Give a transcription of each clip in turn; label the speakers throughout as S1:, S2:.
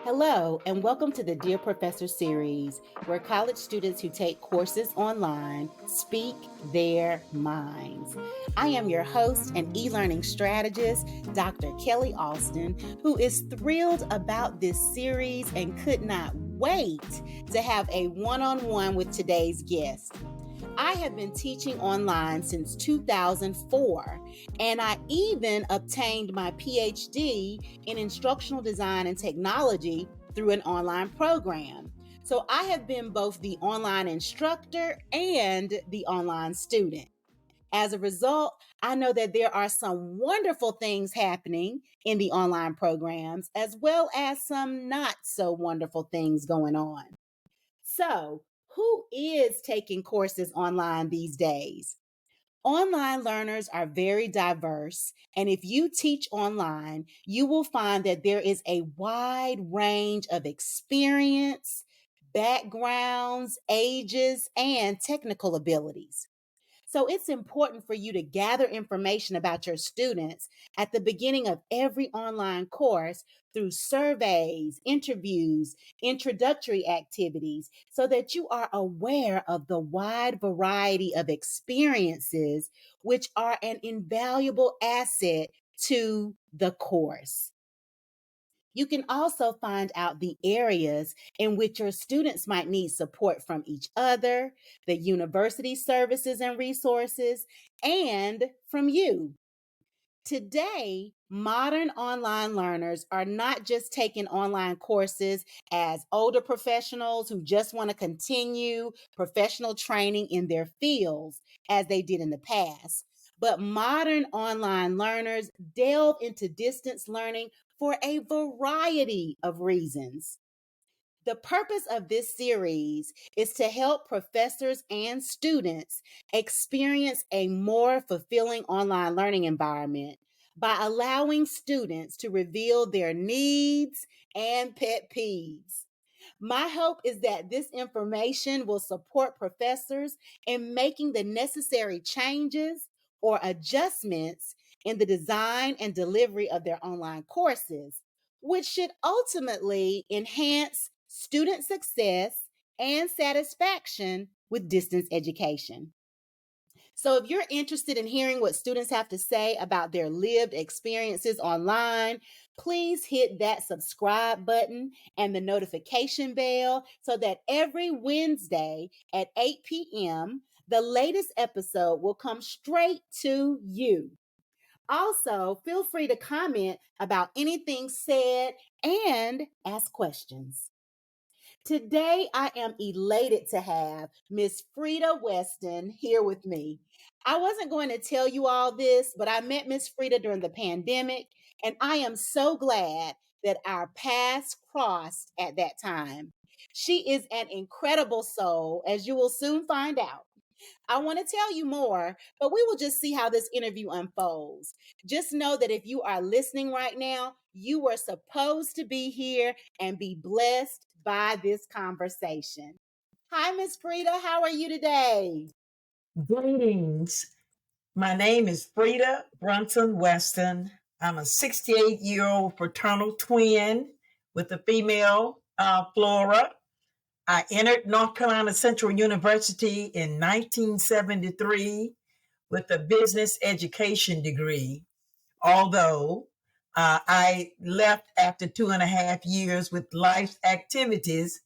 S1: Hello, and welcome to the Dear Professor series, where college students who take courses online speak their minds. I am your host and e-learning strategist, Dr. Kellie Alston, who is thrilled about this series and could not wait to have a one-on-one with today's guest. I have been teaching online since 2004, and I even obtained my PhD in instructional design and technology through an online program. So I have been both the online instructor and the online student. As a result, I know that there are some wonderful things happening in the online programs, as well as some not so wonderful things going on. So, who is taking courses online these days? Online learners are very diverse, and if you teach online, you will find that there is a wide range of experience, backgrounds, ages, and technical abilities. So it's important for you to gather information about your students at the beginning of every online course through surveys, interviews, introductory activities, so that you are aware of the wide variety of experiences which are an invaluable asset to the course. You can also find out the areas in which your students might need support from each other, the university services and resources, and from you. Today, modern online learners are not just taking online courses as older professionals who just want to continue professional training in their fields as they did in the past, but modern online learners delve into distance learning for a variety of reasons. The purpose of this series is to help professors and students experience a more fulfilling online learning environment by allowing students to reveal their needs and pet peeves. My hope is that this information will support professors in making the necessary changes or adjustments in the design and delivery of their online courses, which should ultimately enhance student success and satisfaction with distance education. So, if you're interested in hearing what students have to say about their lived experiences online, please hit that subscribe button and the notification bell so that every Wednesday at 8 p.m., the latest episode will come straight to you. Also, feel free to comment about anything said and ask questions. Today, I am elated to have Miss Freida Weston here with me. I wasn't going to tell you all this, but I met Miss Freida during the pandemic, and I am so glad that our paths crossed at that time. She is an incredible soul, as you will soon find out. I want to tell you more, but we will just see how this interview unfolds. Just know that if you are listening right now, you were supposed to be here and be blessed by this conversation. Hi, Miss Freida. How are you today?
S2: Greetings. My name is Freida Weston. I'm a 68-year-old fraternal twin with a female Flora. I entered North Carolina Central University in 1973 with a business education degree, although I left after 2.5 years with life's activities.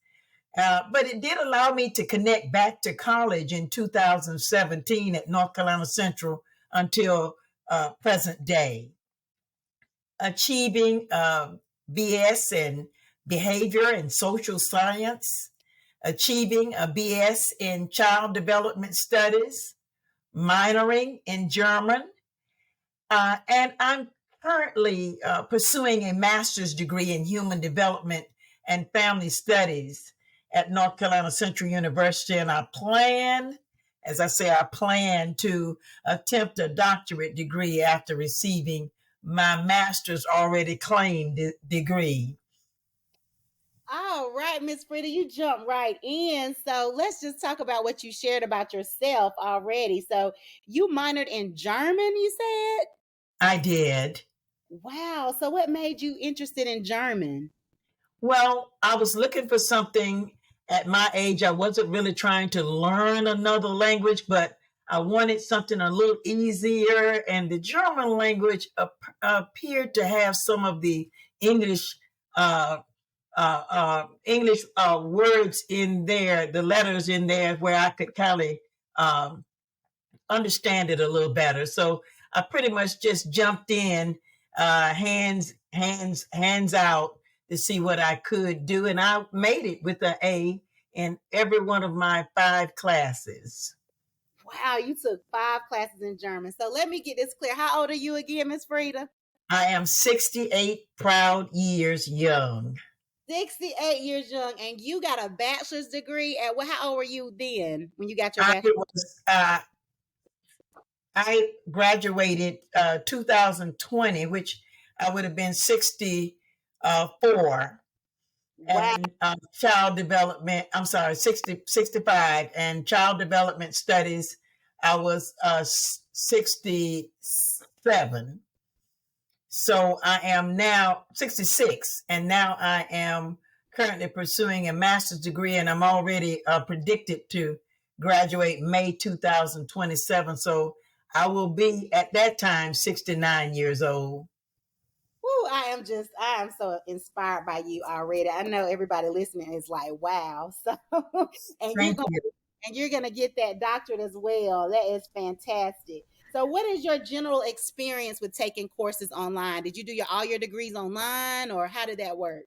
S2: But it did allow me to connect back to college in 2017 at North Carolina Central until present day. Achieving BS in behavior and social science, achieving a BS in child development studies, minoring in German, and I'm currently pursuing a master's degree in human development and family studies at North Carolina Central University. And I plan to attempt a doctorate degree after receiving my master's already claimed degree.
S1: All right, Miss Freida, you jumped right in. So let's just talk about what you shared about yourself already. So you minored in German, you said?
S2: I did.
S1: Wow. So what made you interested in German?
S2: Well, I was looking for something at my age. I wasn't really trying to learn another language, but I wanted something a little easier. And the German language appeared to have some of the English uh, words in there, the letters in there, where I could kind of um, understand it a little better. So I pretty much just jumped in, hands out to see what I could do, and I made it with an A in every one of my 5 classes.
S1: Wow, you took 5 classes in German. So let me get this clear. How old are you again, Miss Freida?
S2: I am 68 proud years young.
S1: 68 years young, and you got a bachelor's degree. At how old were you then when you got your
S2: I
S1: bachelor's?
S2: was I graduated 2020, which I would have been 64.
S1: Wow.
S2: And child development, I'm sorry, 65, and child development studies, I was 67. So I am now 66, and now I am currently pursuing a master's degree, and I'm already predicted to graduate May 2027. So I will be at that time 69 years old.
S1: Woo, I am so inspired by you already. I know everybody listening is like, wow. So and
S2: Thank you.
S1: you're gonna get that doctorate as well. That is fantastic. So what is your general experience with taking courses online? Did you do all your degrees online, or how did that work?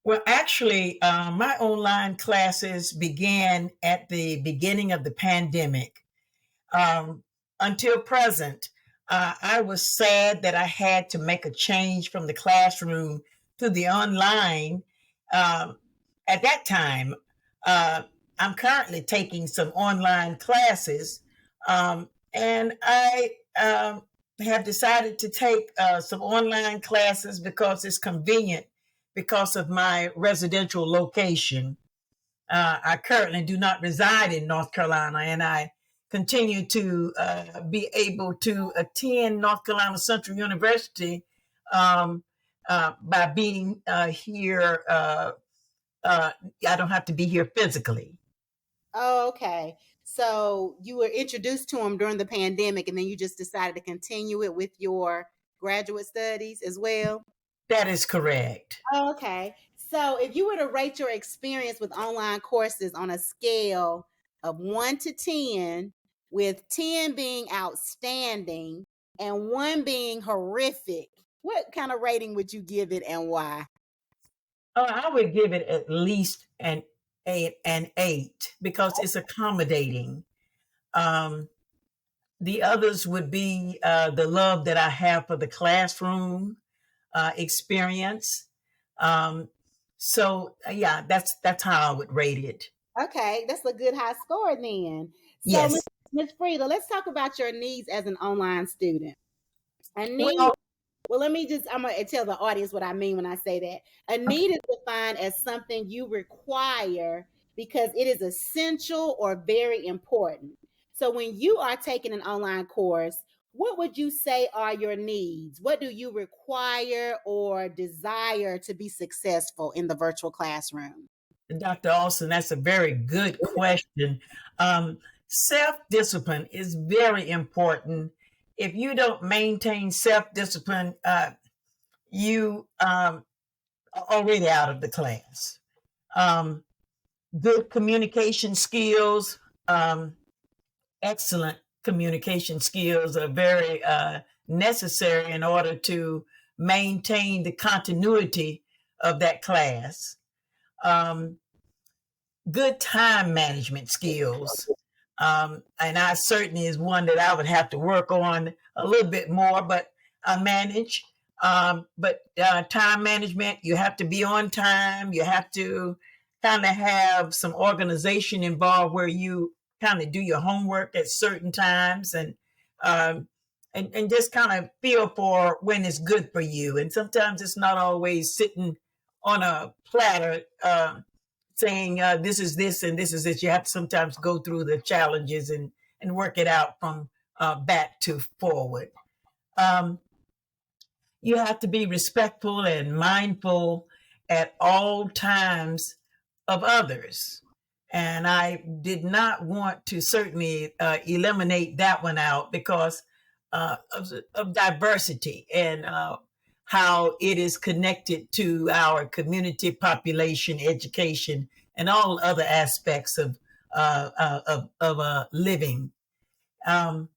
S2: Well, actually, my online classes began at the beginning of the pandemic. Um, until present, I was sad that I had to make a change from the classroom to the online. Um, at that time, uh, I'm currently taking some online classes, and I have decided to take some online classes because it's convenient because of my residential location. I currently do not reside in North Carolina, and I continue to be able to attend North Carolina Central University by being here. I don't have to be here physically.
S1: Oh, okay. So you were introduced to them during the pandemic, and then you just decided to continue it with your graduate studies as well?
S2: That is correct.
S1: Oh, okay. So if you were to rate your experience with online courses on a scale of 1 to 10, with 10 being outstanding and 1 being horrific, what kind of rating would you give it and why?
S2: I would give it at least an eight because it's accommodating. Um, the others would be the love that I have for the classroom experience. Yeah, that's how I would rate it.
S1: Okay, that's a good high score then. So,
S2: Yes.
S1: Miss Frida, let's talk about your needs as an online student. A need,
S2: Well,
S1: well, I'm going to tell the audience what I mean when I say that. A
S2: okay.
S1: need is defined as something you require because it is essential or very important. So, when you are taking an online course, what would you say are your needs? What do you require or desire to be successful in the virtual classroom?
S2: Dr. Alston, that's a very good question. Um, Self-discipline is very important. If you don't maintain self-discipline, you are already out of the class. Um, Good communication skills, excellent communication skills are very necessary in order to maintain the continuity of that class. Um, Good time management skills. And I certainly is one that I would have to work on a little bit more, but I manage. But time management, you have to be on time. You have to kind of have some organization involved where you kind of do your homework at certain times um, and just kind of feel for when it's good for you. And sometimes it's not always sitting on a platter saying this is this and this is this. You have to sometimes go through the challenges and work it out from back to forward. Um, you have to be respectful and mindful at all times of others. And I did not want to certainly eliminate that one out because of diversity and how it is connected to our community, population, education, and all other aspects of living. Um,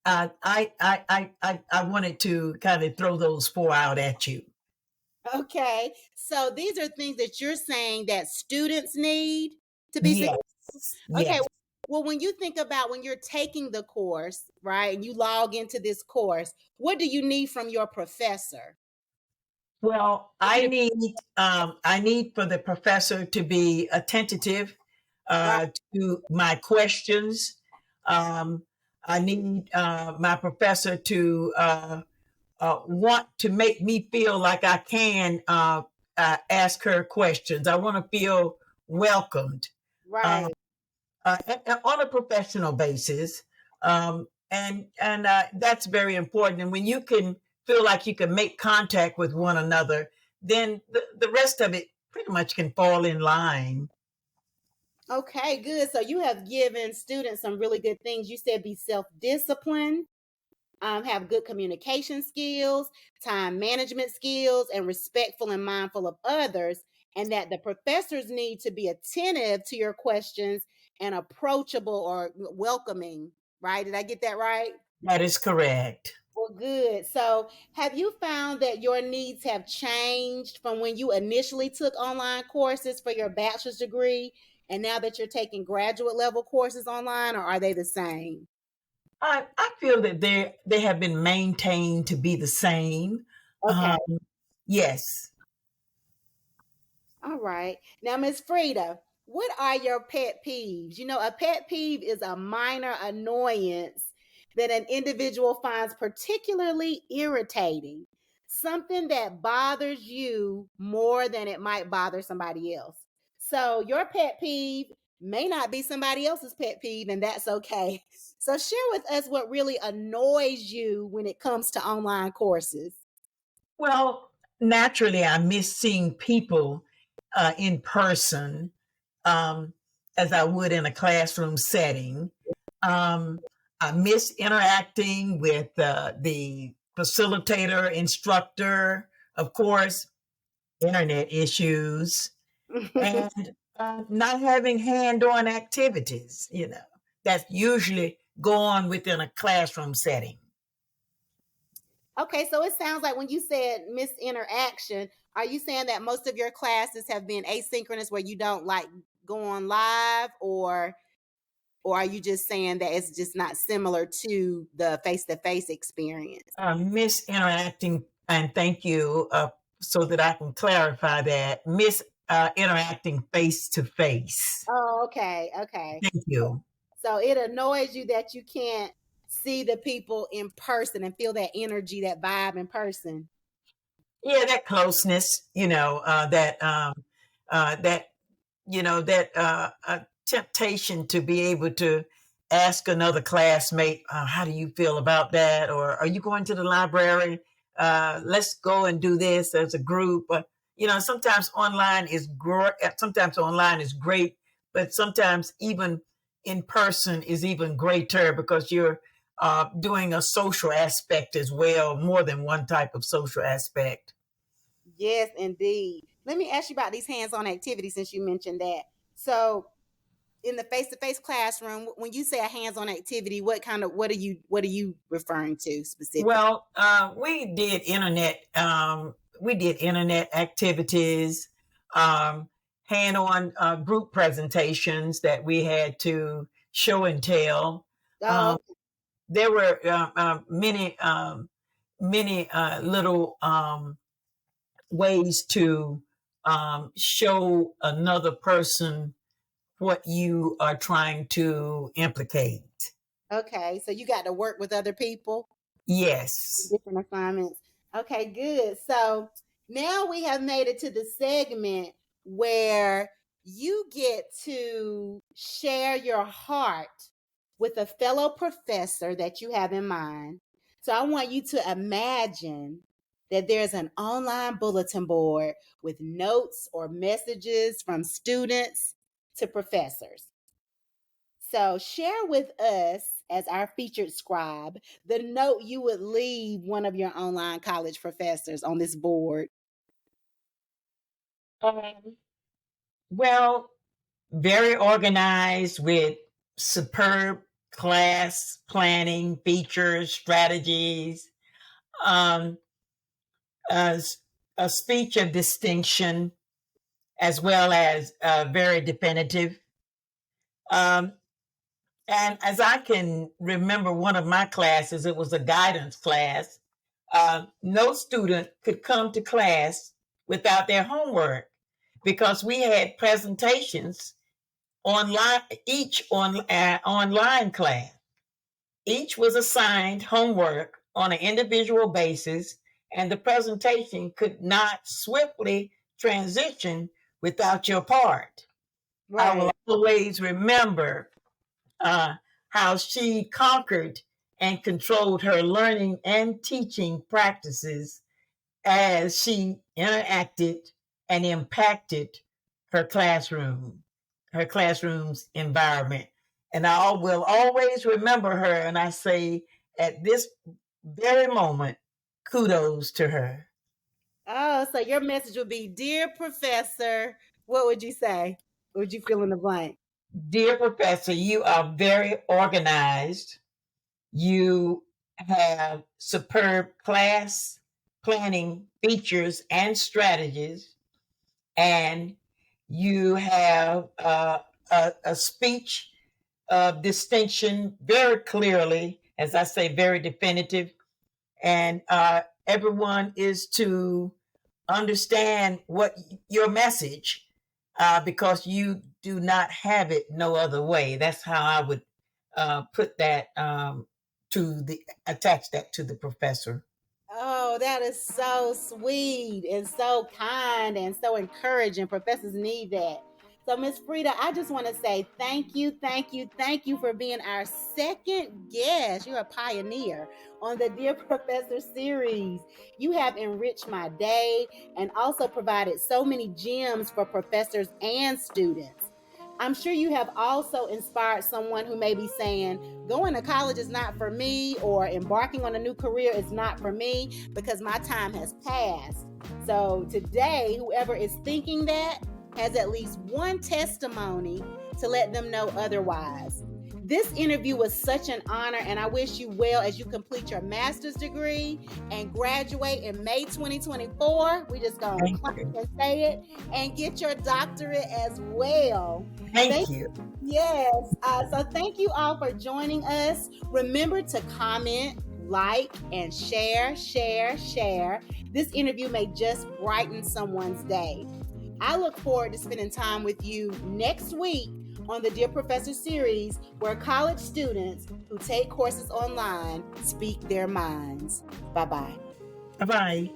S2: I wanted to kind of throw those four out at you.
S1: Okay. So these are things that you're saying that students need to be
S2: Yes,
S1: successful. Okay.
S2: yes.
S1: Well, when you think about when you're taking the course, right, and you log into this course, what do you need from your professor?
S2: Well, I need for the professor to be attentive
S1: Right.
S2: to my questions. Um, I need my professor to want to make me feel like I can ask her questions. I want to feel welcomed. Um,
S1: Right.
S2: on a professional basis, and that's very important. And when you can feel like you can make contact with one another, then the rest of it pretty much can fall in line.
S1: Okay, good. So you have given students some really good things. You said be self-disciplined, have good communication skills, time management skills, and respectful and mindful of others, and that the professors need to be attentive to your questions and approachable or welcoming, right? Did I get that right?
S2: That is correct.
S1: Well, good. So, have you found that your needs have changed from when you initially took online courses for your bachelor's degree and now that you're taking graduate level courses online, or are they the same?
S2: I feel that they have been maintained to be the same.
S1: Okay.
S2: Um, yes.
S1: All right. Now, Miss Frida, what are your pet peeves? You know, a pet peeve is a minor annoyance that an individual finds particularly irritating, something that bothers you more than it might bother somebody else. So, your pet peeve may not be somebody else's pet peeve, and that's okay. So, share with us what really annoys you when it comes to online courses.
S2: Well, naturally, I miss seeing people in person um, as I would in a classroom setting. Um, I miss interacting with the facilitator, instructor, of course, internet issues, and not having hand on activities, that usually go on within a classroom setting.
S1: Okay, so it sounds like when you said missed interaction, are you saying that most of your classes have been asynchronous where you don't like go on live, or are you just saying that it's just not similar to the face-to-face experience?
S2: Miss interacting, and thank you so that I can clarify that. Miss interacting face to face.
S1: Oh, okay, okay.
S2: Thank you.
S1: So it annoys you that you can't see the people in person and feel that energy, that vibe in person.
S2: Yeah, that closeness, that temptation to be able to ask another classmate, how do you feel about that? Or are you going to the library? Let's go and do this as a group. Sometimes online is great. Sometimes online is great, but sometimes even in person is even greater because you're doing a social aspect as well, more than one type of social aspect.
S1: Yes, indeed. Let me ask you about these hands-on activities since you mentioned that. So, in the face-to-face classroom, when you say a hands-on activity, what are you referring to specifically?
S2: Well, we did internet activities, hand-on group presentations that we had to show and tell.
S1: Oh,
S2: Um, there were many little ways to show another person what you are trying to implicate.
S1: okay. So you got to work with other people,
S2: Yes.
S1: different assignments. Okay, good. So now we have made it to the segment where you get to share your heart with a fellow professor that you have in mind. So I want you to imagine that there's an online bulletin board with notes or messages from students to professors. So share with us, as our featured scribe, the note you would leave one of your online college professors on this board.
S2: Well, very organized with superb class planning, features, strategies, um, a speech of distinction, as well as very definitive. And as I can remember, one of my classes, it was a guidance class. No student could come to class without their homework because we had presentations online, each online class. Each was assigned homework on an individual basis, and the presentation could not swiftly transition without your part. Right. I will always remember how she conquered and controlled her learning and teaching practices as she interacted and impacted her classroom's environment. And I will always remember her, and I say at this very moment, kudos to her.
S1: Oh, so your message would be, dear professor, what would you say? Would you fill in the blank?
S2: Dear professor, you are very organized. You have superb class planning features and strategies, and you have a speech of distinction very clearly, as I say, very definitive. And everyone is to understand what your message, because you do not have it no other way. That's how I would put that attach that to the professor.
S1: Oh, that is so sweet and so kind and so encouraging. Professors need that. So, Miss Freida, I just want to say thank you for being our second guest. You're a pioneer on the Dear Professor series. You have enriched my day and also provided so many gems for professors and students. I'm sure you have also inspired someone who may be saying, going to college is not for me, or embarking on a new career is not for me because my time has passed. So today, whoever is thinking that has at least one testimony to let them know otherwise. This interview was such an honor, and I wish you well as you complete your master's degree and graduate in May 2024. We just gonna clap and say it, and get your doctorate as well.
S2: Thank you.
S1: Yes. So thank you all for joining us. Remember to comment, like, and share. This interview may just brighten someone's day. I look forward to spending time with you next week on the Dear Professor series, where college students who take courses online speak their minds. Bye-bye.
S2: Bye-bye.